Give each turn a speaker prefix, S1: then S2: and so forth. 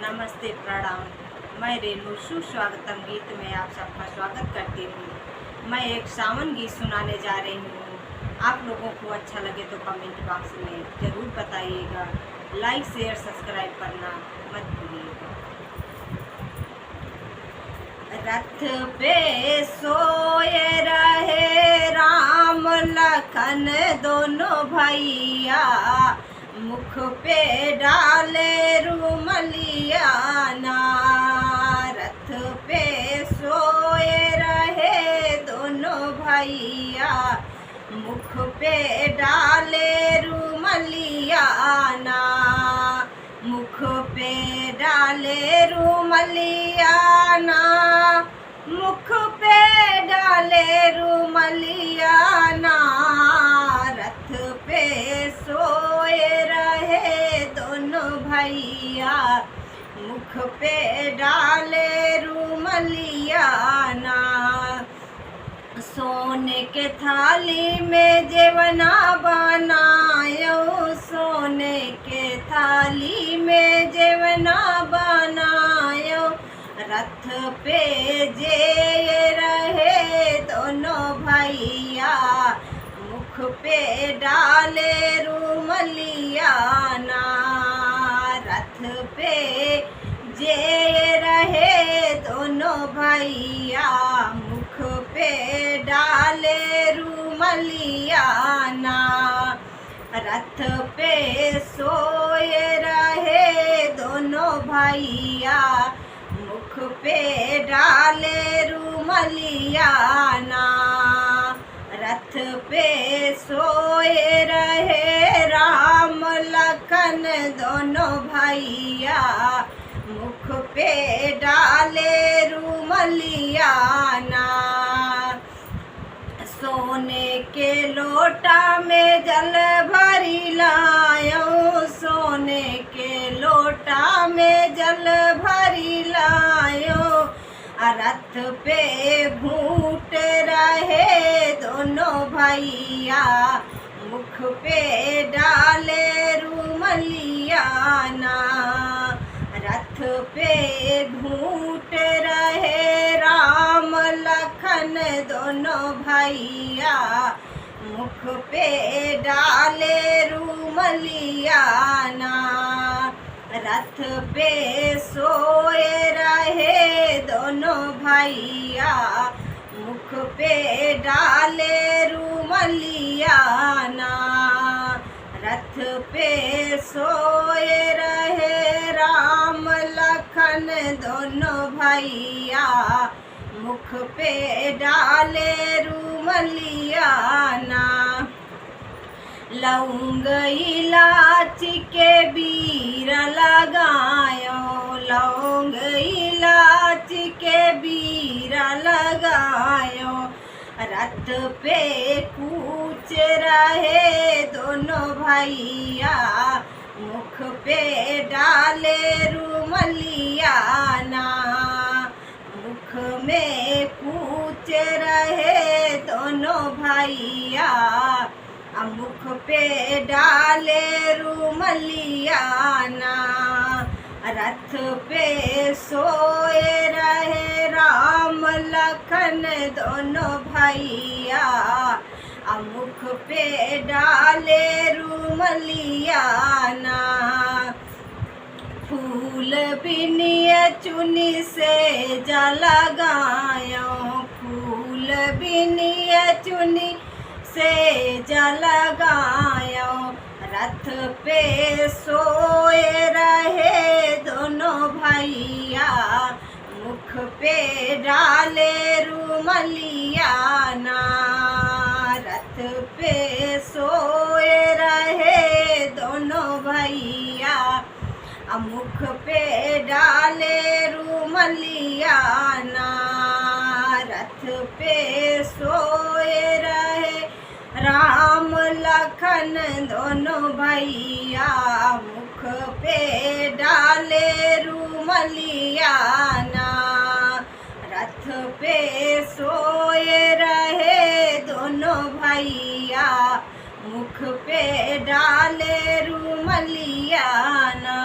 S1: नमस्ते, प्रणाम। मैं रेणु सुस्वागतम गीत में आप सबका स्वागत करती हूँ। मैं एक सावन गीत सुनाने जा रही हूँ। आप लोगों को अच्छा लगे तो कमेंट बॉक्स में ज़रूर बताइएगा। लाइक शेयर सब्सक्राइब करना मत भूलिएगा। रथ पे सोए रहे राम लखन दोनों भैया, मुख पे डाले रुमलिया ना। रथ पे सोए रहे दोनों भैया, मुख पे डाले रुमलिया ना। मुख पे डाले रुमलिया ना, मुख पे डाले रुमलिया ना। रथ पे सोए रहे दोनों भैया, मुख पे डाले रुमलिया ना। सोने के थाली में जेवना बनायो, सोने के थाली में जेवना बनायो। रथ पे जे रहे दोनों भैया, मुख पे डाले रुमलिया ना। रथ पे जे रहे दोनों भैया, मुख पे डाले रुमलिया ना। रथ पे सोए रहे दोनों भैया, मुख पे डाले रुमलिया ना। रथ पे सोए रहे राम लखन दोनों भैया, मुख पे डाले रुमलिया ना। सोने के लोटा में जल भरी लायो, सोने के लोटा में जल भरी लायो। रथ पे घूट रहे दोनों भैया, मुख पे डाले रुमलिया ना। रथ पे घूट रहे राम लखन दोनों भैया, मुख पे डाले रुमलिया ना। रथ पे सोए रहे दोनों भैया, मुख पे डाले रुमलिया ना। रथ पे सोए रहे राम लखन दोनों भैया, मुख पे डाले रुमलिया ना। लौंग इलाची के बीरा लगायो, लौंग इलाची के बीरा लगायो। रथ पे कूच रहे दोनों भैया, मुख पे डाले रुमलिया ना। मुख में कूच रहे दोनों भैया, मुख पे डाले रुमलिया ना। रथ पे सोए रहे राम लखन दोनों भैया, मुख पे डाले रुमलिया ना। फूल बिनिय चुनी से जला गायो, फूल बिनिय चुनी से जलगायो। रथ पे सोए रहे दोनों भैया, मुख पे डाले रुमलिया ना। रथ पे सोए रहे दोनों भैया, मुख पे डाले रुमलिया ना। रथ पे सोए रहे राम लखन दोनों भैया, मुख पे डाले रुमलिया ना। रथ पे सोए रहे दोनों भैया, मुख पे डाले रुमलिया ना।